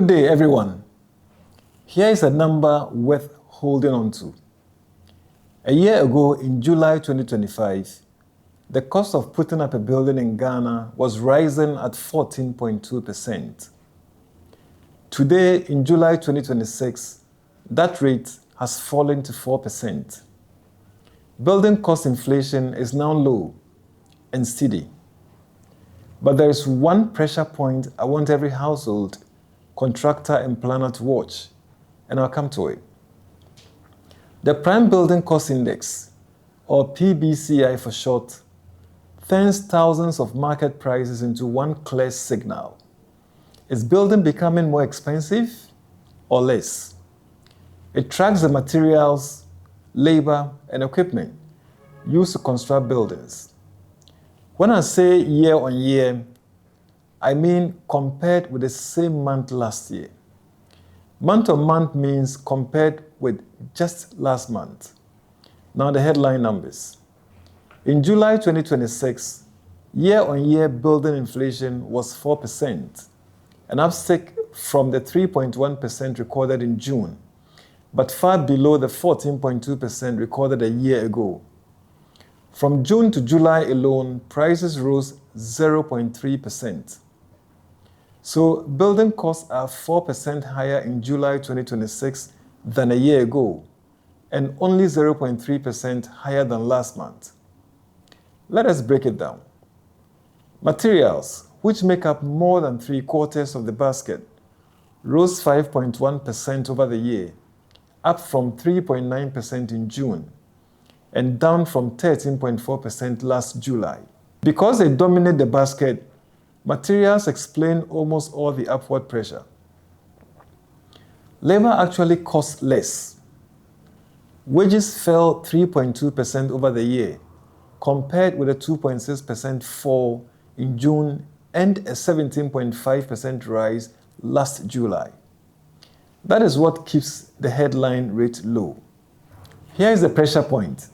day, everyone. Here is a number worth holding on to. A year ago, in July 2025, the cost of putting up a building in Ghana was rising at 14.2%. Today, in July 2026, that rate has fallen to 4%. Building cost inflation is now low and steady. But there is one pressure point I want every household, contractor and planner to watch, and I'll come to it. The Prime Building Cost Index, or PBCI for short, turns thousands of market prices into one clear signal. Is building becoming more expensive or less? It tracks the materials, labor, and equipment used to construct buildings. When I say year on year, I mean compared with the same month last year. Month on month means compared with just last month. Now the headline numbers. In July 2026, year-on-year building inflation was 4%, an uptick from the 3.1% recorded in June, but far below the 14.2% recorded a year ago. From June to July alone, prices rose 0.3%. So building costs are 4% higher in July 2026 than a year ago, and only 0.3% higher than last month. Let us break it down. Materials, which make up more than 3/4 of the basket, rose 5.1% over the year, up from 3.9% in June, and down from 13.4% last July. Because they dominate the basket, materials explain almost all the upward pressure. Labor actually costs less. Wages fell 3.2% over the year, compared with a 2.6% fall in June and a 17.5% rise last July. That is what keeps the headline rate low. Here is the pressure point.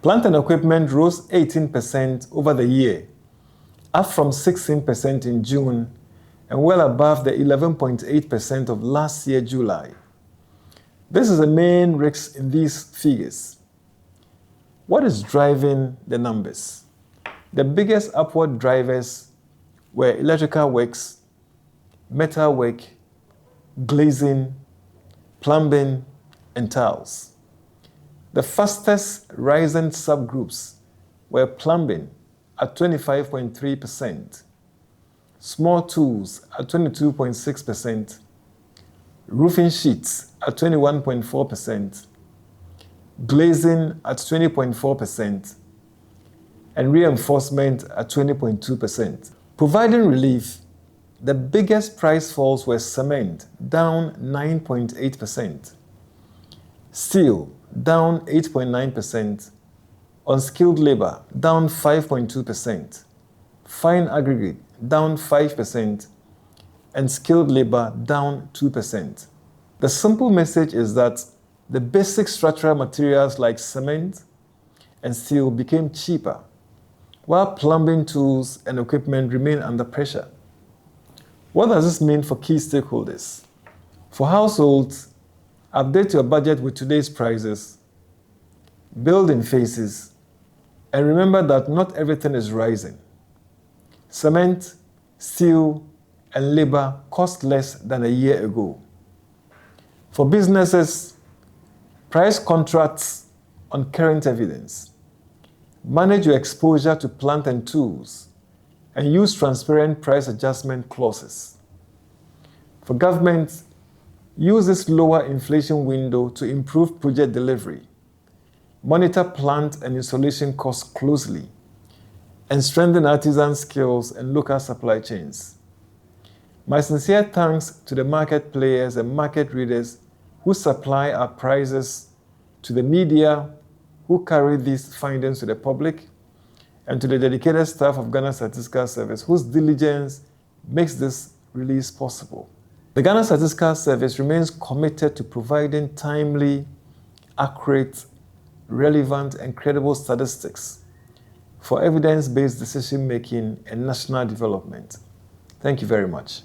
Plant and equipment rose 18% over the year, up from 16% in June and well above the 11.8% of last year, July. This is the main risk in these figures. What is driving the numbers? The biggest upward drivers were electrical works, metal work, glazing, plumbing, and tiles. The fastest rising subgroups were plumbing at 25.3%, small tools at 22.6%, roofing sheets at 21.4%, glazing at 20.4%, and reinforcement at 20.2%. Providing relief, the biggest price falls were cement, down 9.8%, steel, down 8.9%, unskilled labor, down 5.2%, fine aggregate, down 5%, and skilled labor, down 2%. The simple message is that the basic structural materials like cement and steel became cheaper, while plumbing tools and equipment remain under pressure. What does this mean for key stakeholders? For households, update your budget with today's prices, build in phases, and remember that not everything is rising. Cement, steel, and labor cost less than a year ago. For businesses, price contracts on current evidence. Manage your exposure to plant and tools, and use transparent price adjustment clauses. For government, use this lower inflation window to improve project delivery. Monitor plant and installation costs closely, and strengthen artisan skills and local supply chains. My sincere thanks to the market players and market readers who supply our prices, to the media who carry these findings to the public, and to the dedicated staff of Ghana Statistical Service whose diligence makes this release possible. The Ghana Statistical Service remains committed to providing timely, accurate, relevant, and credible statistics for evidence-based decision-making and national development. Thank you very much.